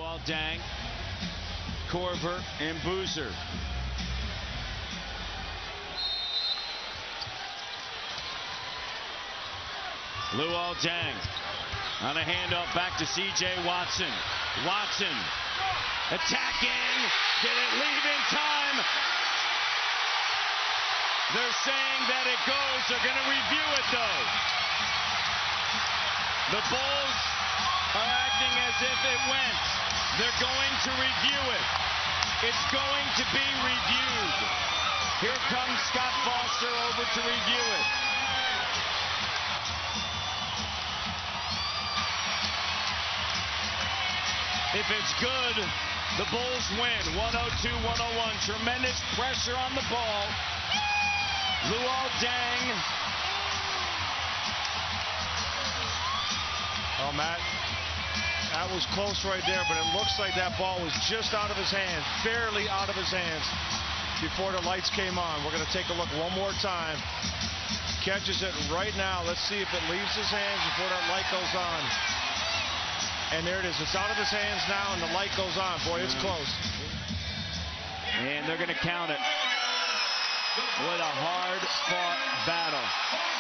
Luol, Deng, Korver, and Boozer. Luol, Deng on a handoff back to C.J. Watson. Watson attacking. Did it leave in time? They're saying that it goes. They're going to review it, though. The Bulls are acting as if it went. They're going to review it. It's going to be reviewed. Here comes Scott Foster over to review it. If it's good, the Bulls win. 102-101. Tremendous pressure on the ball. Luol, Deng. Oh, Matt, that was close right there, but it looks like that ball was just out of his hands, barely out of his hands before the lights came on. We're going to take a look one more time. Catches it right now. Let's see if it leaves his hands before that light goes on. And there it is. It's out of his hands now, and the light goes on. Boy, it's close. And they're going to count it. What a hard-fought battle.